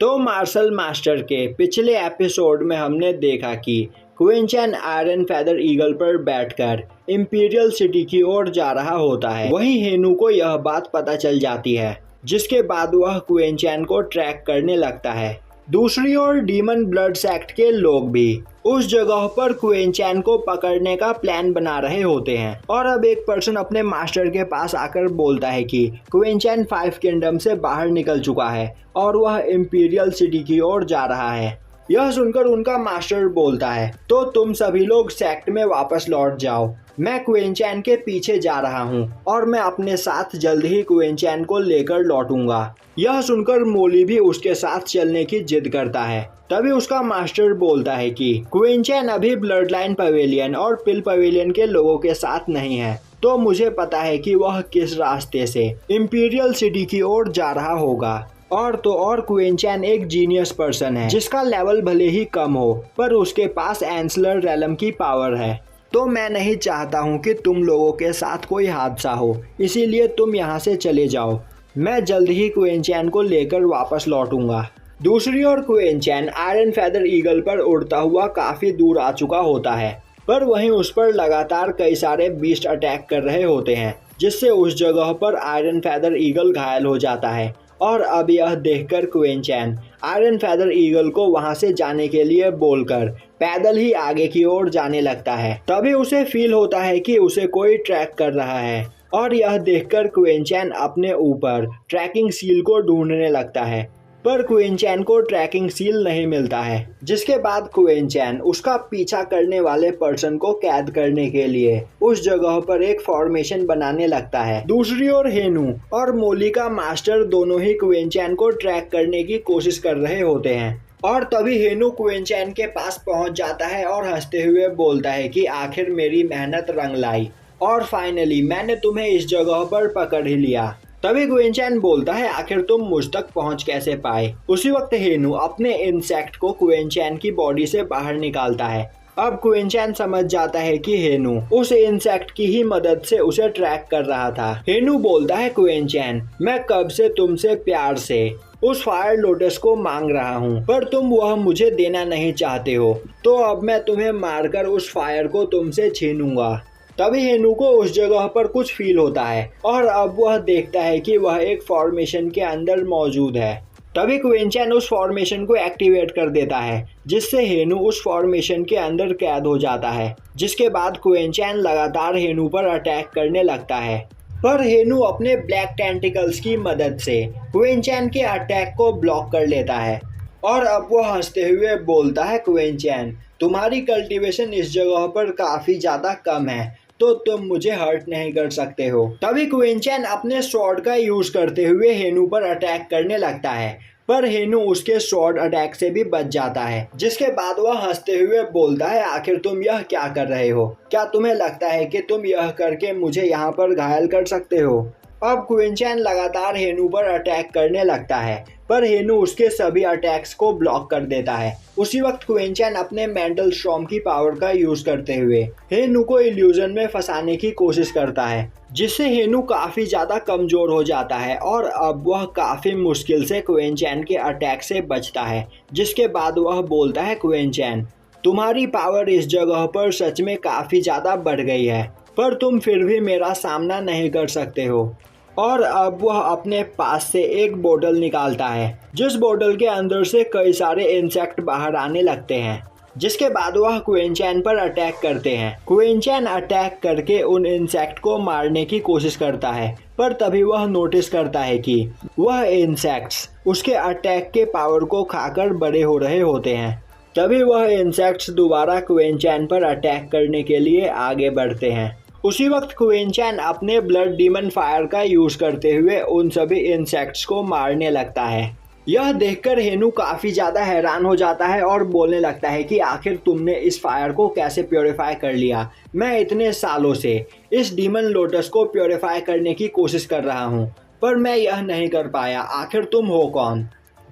तो martial master के पिछले एपिसोड में हमने देखा कि क्वीन चैन आयरन फेदर ईगल पर बैठकर इंपीरियल सिटी की ओर जा रहा होता है। वहीं हेनू को यह बात पता चल जाती है, जिसके बाद वह क्वीन चैन को ट्रैक करने लगता है। दूसरी ओर डीमन ब्लड सेक्ट के लोग भी उस जगह पर क्वीन चैन को पकड़ने का प्लान बना रहे होते हैं और अब एक पर्सन अपने मास्टर के पास आकर बोलता है कि क्वीन चैन 5 किंगडम से बाहर निकल चुका है और वह इंपीरियल सिटी की ओर जा रहा है। यह सुनकर उनका मास्टर बोलता है, तो तुम सभी लोग सेक्ट में वापस लौट जाओ, मैं क्वीन चैन के पीछे जा रहा हूँ और मैं अपने साथ जल्द ही क्वीन चैन को लेकर लौटूंगा। यह सुनकर मोली भी उसके साथ चलने की जिद करता है। तभी उसका मास्टर बोलता है कि क्वीन चैन अभी ब्लड लाइन पवेलियन और पिल पवेलियन के लोगों के साथ नहीं है, तो मुझे पता है कि वह किस रास्ते से इंपीरियल सिटी की ओर जा रहा होगा। और तो और क्वीन चैन एक जीनियस पर्सन है, जिसका लेवल भले ही कम हो पर उसके पास एंसलर रेलम की पावर है। तो मैं नहीं चाहता हूँ कि तुम लोगों के साथ कोई हादसा हो, इसीलिए तुम यहाँ से चले जाओ, मैं जल्द ही क्वीन चैन को लेकर वापस लौटूंगा। दूसरी ओर क्वीन चैन आयरन फेदर ईगल पर उड़ता हुआ काफी दूर आ चुका होता है, पर वहीं उस पर लगातार कई सारे बीस्ट अटैक कर रहे होते हैं, जिससे उस जगह पर आयरन फेदर ईगल घायल हो जाता है। और अब यह देखकर क्वीन चैन आयरन फेदर ईगल को वहां से जाने के लिए बोलकर पैदल ही आगे की ओर जाने लगता है। तभी उसे फील होता है कि उसे कोई ट्रैक कर रहा है और यह देखकर क्वीन चैन अपने ऊपर ट्रैकिंग सील को ढूंढने लगता है, पर क्वीन चैन को ट्रैकिंग सील नहीं मिलता है। जिसके बाद क्वीन चैन उसका पीछा करने वाले पर्सन को कैद करने के लिए उस जगह पर एक फॉर्मेशन बनाने लगता है। दूसरी ओर हेनू और मोली का मास्टर दोनों ही क्वीन चैन को ट्रैक करने की कोशिश कर रहे होते हैं और तभी हेनू क्वीन चैन के पास पहुंच जाता है और हंसते हुए बोलता है कि आखिर मेरी मेहनत रंग लाई और फाइनली मैंने तुम्हें इस जगह पर पकड़ ही लिया। तभी क्वीन चैन बोलता है, आखिर तुम मुझ तक पहुंच कैसे पाए। उसी वक्त हेनू अपने इंसेक्ट को क्वीन चैन की बॉडी से बाहर निकालता है। अब क्वीन चैन समझ जाता है कि हेनू उस इंसेक्ट की ही मदद से उसे ट्रैक कर रहा था। हेनू बोलता है, क्वीन चैन मैं कब से तुमसे प्यार से उस फायर लोटस को मांग रहा हूँ, पर तुम वह मुझे देना नहीं चाहते हो, तो अब मैं तुम्हें मारकर उस फायर को तुमसे छीनूंगा। तभी हेनू को उस जगह पर कुछ फील होता है और अब वह देखता है कि वह एक फॉर्मेशन के अंदर मौजूद है। तभी क्वीन चैन उस फॉर्मेशन को एक्टिवेट कर देता है, जिससे हेनू उस फॉर्मेशन के अंदर कैद हो जाता है। जिसके बाद क्वीन चैन लगातार हेनू पर अटैक करने लगता है, पर हेनू अपने ब्लैक टेंटिकल्स की मदद से क्वीन चैन के अटैक को ब्लॉक कर लेता है। और अब वो हंसते हुए बोलता है, क्वीन चैन तुम्हारी कल्टीवेशन इस जगह पर काफी ज्यादा कम है, तो तुम मुझे हर्ट नहीं कर सकते हो। तभी क्वीन चैन अपने स्वॉर्ड का यूज करते हुए हेनू पर अटैक करने लगता है, पर हेनू उसके स्वॉर्ड अटैक से भी बच जाता है। जिसके बाद वह हंसते हुए बोलता है, आखिर तुम यह क्या कर रहे हो, क्या तुम्हें लगता है कि तुम यह करके मुझे यहाँ पर घायल कर सकते हो। अब क्वीन चैन लगातार हेनू पर अटैक करने लगता है, पर हेनू उसके सभी अटैक्स को ब्लॉक कर देता है। उसी वक्त क्वीन चैन अपने मेंटल स्टॉर्म की पावर का यूज करते हुए हेनू को इल्यूजन में फंसाने की कोशिश करता है, जिससे हेनू काफी ज्यादा कमजोर हो जाता है और अब वह काफी मुश्किल से क्वीन चैन के अटैक से बचता है। जिसके बाद वह बोलता है, क्वीन चैन तुम्हारी पावर इस जगह पर सच में काफी ज्यादा बढ़ गई है, पर तुम फिर भी मेरा सामना नहीं कर सकते हो। और अब वह अपने पास से एक बोतल निकालता है, जिस बोतल के अंदर से कई सारे इंसेक्ट बाहर आने लगते हैं। जिसके बाद वह क्वीन चैन पर अटैक करते हैं। क्वीन चैन अटैक करके उन इंसेक्ट को मारने की कोशिश करता है, पर तभी वह नोटिस करता है कि वह इंसेक्ट्स उसके अटैक के पावर को खाकर बड़े हो रहे होते हैं। तभी वह इंसेक्ट्स दोबारा क्वीन चैन पर अटैक करने के लिए आगे बढ़ते हैं। उसी वक्त क्वीन चैन अपने ब्लड डीमन फायर का यूज करते हुए उन सभी इंसेक्ट्स को मारने लगता है। यह देखकर हेनू काफी ज्यादा हैरान हो जाता है और बोलने लगता है कि आखिर तुमने इस फायर को कैसे प्योरीफाई कर लिया। मैं इतने सालों से इस डीमन लोटस को प्योरीफाई करने की कोशिश कर रहा हूँ, पर मैं यह नहीं कर पाया, आखिर तुम हो कौन।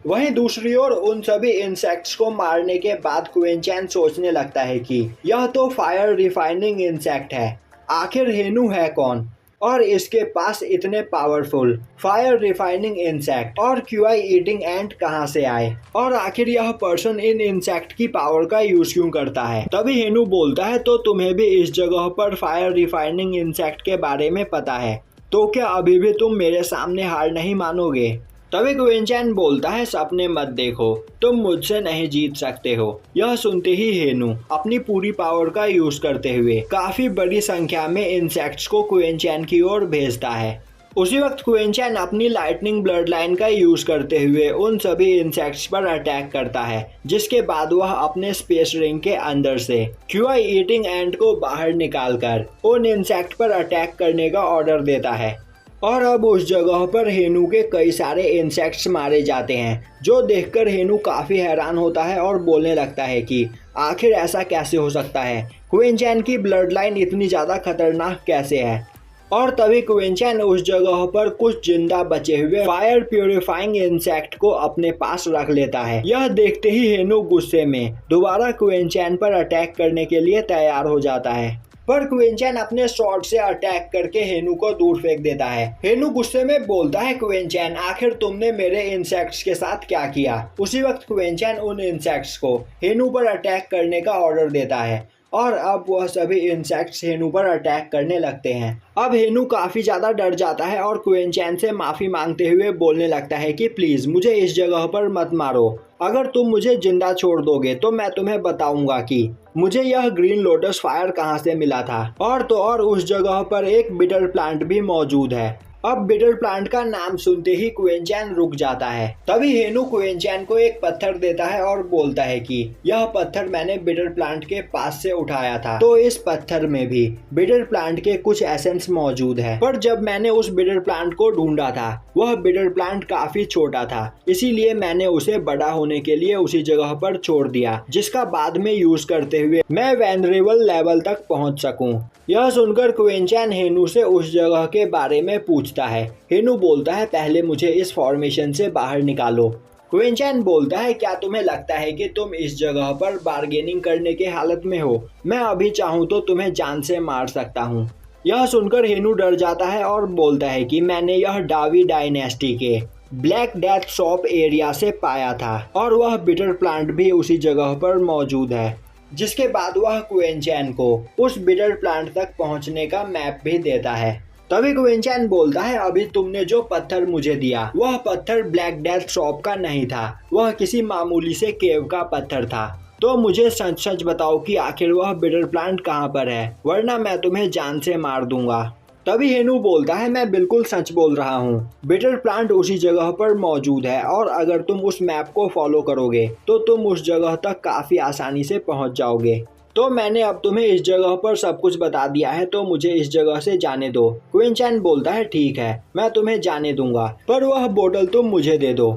वहीं दूसरी ओर उन सभी इंसेक्ट्स को मारने के बाद क्वीन चैन सोचने लगता है कि यह तो फायर रिफाइनिंग इंसेक्ट है, आखिर हेनू है कौन। और इसके पास इतने पावरफुल फायर रिफाइनिंग इंसेक्ट और क्यूआई ईटिंग एंट कहां से आए, और आखिर यह पर्सन इन इंसेक्ट की पावर का यूज क्यों करता है। तभी हेनू बोलता है तो तुम्हें भी इस जगह पर फायर रिफाइनिंग इंसेक्ट के बारे में पता है, तो क्या अभी भी तुम मेरे सामने हार नहीं मानोगे। तभी क्विंचैन बोलता है सपने मत देखो, तुम मुझसे नहीं जीत सकते हो। यह सुनते ही हेनू अपनी पूरी पावर का यूज करते हुए काफी बड़ी संख्या में इंसेक्ट्स को क्विंचैन की ओर भेजता है। उसी वक्त क्विंचैन अपनी लाइटनिंग ब्लड लाइन का यूज करते हुए उन सभी इंसेक्ट्स पर अटैक करता है, जिसके बाद वह अपने स्पेस रिंग के अंदर से क्यूआई ईटिंग एंट को बाहर निकालकर उन इंसेक्ट पर अटैक करने का ऑर्डर देता है। और अब उस जगह पर हेनू के कई सारे इंसेक्ट्स मारे जाते हैं, जो देखकर हेनू काफी हैरान होता है और बोलने लगता है कि आखिर ऐसा कैसे हो सकता है, क्विंचैन की ब्लड लाइन इतनी ज्यादा खतरनाक कैसे है। और तभी क्विंचैन उस जगह पर कुछ जिंदा बचे हुए फायर प्यूरिफाइंग इंसेक्ट को अपने पास रख लेता है। यह देखते ही हेनू गुस्से में दोबारा क्विंचैन पर अटैक करने के लिए तैयार हो जाता है, पर क्विंचैन अपने शॉट से अटैक करके हेनू को दूर फेंक देता है। हेनू गुस्से में बोलता है क्विंचैन आखिर तुमने मेरे इंसेक्ट्स के साथ क्या किया। उसी वक्त क्विंचैन उन इंसेक्ट्स को हेनू पर अटैक करने का ऑर्डर देता है और अब वह सभी इंसेक्ट्स हेनू पर अटैक करने लगते हैं। अब हेनू काफी ज्यादा डर जाता है और क्विंचैन से माफी मांगते हुए बोलने लगता है कि प्लीज मुझे इस जगह पर मत मारो, अगर तुम मुझे जिंदा छोड़ दोगे तो मैं तुम्हें बताऊंगा कि मुझे यह ग्रीन लोटस फायर कहां से मिला था। और तो और उस जगह पर एक बिटर प्लांट भी मौजूद है। अब बिटर प्लांट का नाम सुनते ही क्विंचैन रुक जाता है। तभी हेनू क्विंचैन को एक पत्थर देता है और बोलता है कि यह पत्थर मैंने बिटर प्लांट के पास से उठाया था, तो इस पत्थर में भी बिटर प्लांट के कुछ एसेंस मौजूद है। पर जब मैंने उस बिटर प्लांट को ढूंढा था वह बिटर प्लांट काफी छोटा था, इसीलिए मैंने उसे बड़ा होने के लिए उसी जगह पर छोड़ दिया, जिसका बाद में यूज करते हुए मैं वेनरेबल लेवल तक पहुंच सकूं। यह सुनकर क्विंचैन हेनू से उस जगह के बारे में पूछता है। हेनू बोलता है पहले मुझे इस फॉर्मेशन से बाहर निकालो। क्विंचैन बोलता है क्या तुम्हें लगता है कि तुम इस जगह पर बार्गेनिंग करने के हालत में हो, मैं अभी चाहूँ तो तुम्हें जान से मार सकता हूँ। यह सुनकर हेनू डर जाता है और बोलता है कि मैंने यह डावी डायनेस्टी के ब्लैक डेथ शॉप एरिया से पाया था और वह बिटर प्लांट भी उसी जगह पर मौजूद है। जिसके बाद वह क्विंचैन को उस बिटर प्लांट तक पहुंचने का मैप भी देता है। तभी क्विंचैन बोलता है अभी तुमने जो पत्थर मुझे दिया वह पत्थर ब्लैक डेथ शॉप का नहीं था, वह किसी मामूली से केव का पत्थर था। तो मुझे सच सच बताओ कि आखिर वह बिटर प्लांट कहाँ पर है, वरना मैं तुम्हें जान से मार दूंगा। तभी हेनू बोलता है मैं बिल्कुल सच बोल रहा हूँ, बिटर प्लांट उसी जगह पर मौजूद है और अगर तुम उस मैप को फॉलो करोगे तो तुम उस जगह तक काफी आसानी से पहुँच जाओगे। तो मैंने अब तुम्हें इस जगह पर सब कुछ बता दिया है, तो मुझे इस जगह से जाने दो। क्विंचैन बोलता है ठीक है, मैं तुम्हें जाने दूंगा, पर वह बोतल तुम मुझे दे दो।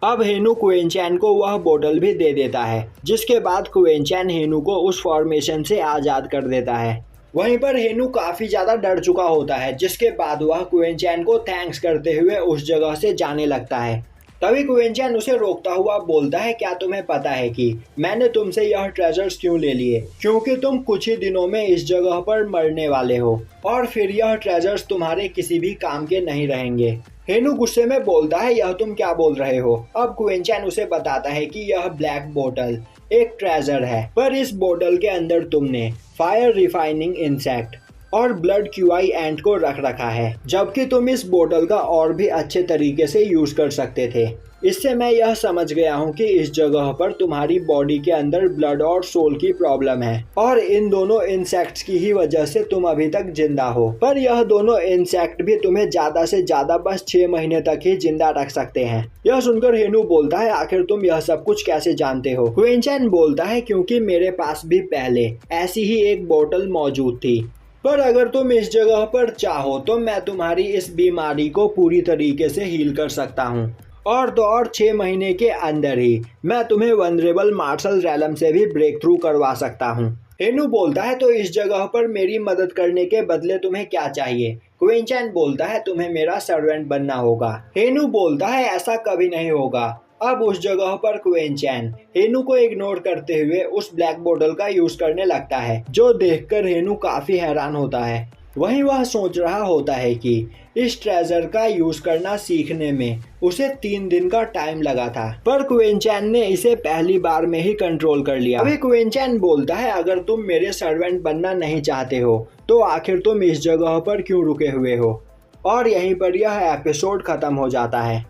अब हेनू क्विंचैन को वह बोतल भी दे देता है, जिसके बाद क्विंचैन हेनू को उस फॉर्मेशन से आज़ाद कर देता है। वहीं पर हेनू काफी ज्यादा डर चुका होता है, जिसके बाद वह क्विंचैन को थैंक्स करते हुए उस जगह से जाने लगता है। तभी क्विंचैन उसे रोकता हुआ बोलता है क्या तुम्हें पता है कि मैंने तुमसे यह ट्रेजर्स क्यों ले लिए, क्योंकि तुम कुछ ही दिनों में इस जगह पर मरने वाले हो और फिर यह ट्रेजर्स तुम्हारे किसी भी काम के नहीं रहेंगे। हेनू गुस्से में बोलता है यह तुम क्या बोल रहे हो। अब क्विंचैन उसे बताता है कि यह ब्लैक बोतल एक ट्रेजर है, पर इस बोतल के अंदर तुमने फायर रिफाइनिंग इंसेक्ट और ब्लड क्यूआई एंट को रख रखा है, जबकि तुम इस बोतल का और भी अच्छे तरीके से यूज कर सकते थे। इससे मैं यह समझ गया हूँ कि इस जगह पर तुम्हारी बॉडी के अंदर ब्लड और सोल की प्रॉब्लम है और इन दोनों इंसेक्ट्स की ही वजह से तुम अभी तक जिंदा हो। पर यह दोनों इंसेक्ट भी तुम्हें ज्यादा से ज्यादा बस 6 महीने तक ही जिंदा रख सकते हैं। यह सुनकर हेनू बोलता है आखिर तुम यह सब कुछ कैसे जानते हो। क्विंचैन बोलता है क्योंकि मेरे पास भी पहले ऐसी ही एक बोतल मौजूद थी, पर अगर तुम इस जगह पर चाहो तो मैं तुम्हारी इस बीमारी को पूरी तरीके से हील कर सकता हूँ और तो और 6 महीने के अंदर ही मैं तुम्हें वनरेबल मार्शल रैलम से भी ब्रेक थ्रू करवा सकता हूँ। हेनू बोलता है तो इस जगह पर मेरी मदद करने के बदले तुम्हें क्या चाहिए। क्विंचैन बोलता है तुम्हें मेरा सर्वेंट बनना होगा। हेनू बोलता है ऐसा कभी नहीं होगा। अब उस जगह पर क्विंचैन हेनू को इग्नोर करते हुए उस ब्लैक बोतल का यूज करने लगता है, जो देखकर हेनू काफी हैरान होता है। वहीं वह सोच रहा होता है कि इस ट्रेजर का यूज करना सीखने में उसे 3 दिन का टाइम लगा था, पर क्विंचैन ने इसे पहली बार में ही कंट्रोल कर लिया। अभी क्विंचैन बोलता है, अगर तुम मेरे सर्वेंट बनना नहीं चाहते हो तो आखिर तुम इस जगह पर क्यों रुके हुए हो। और यहीं पर यह एपिसोड खत्म हो जाता है।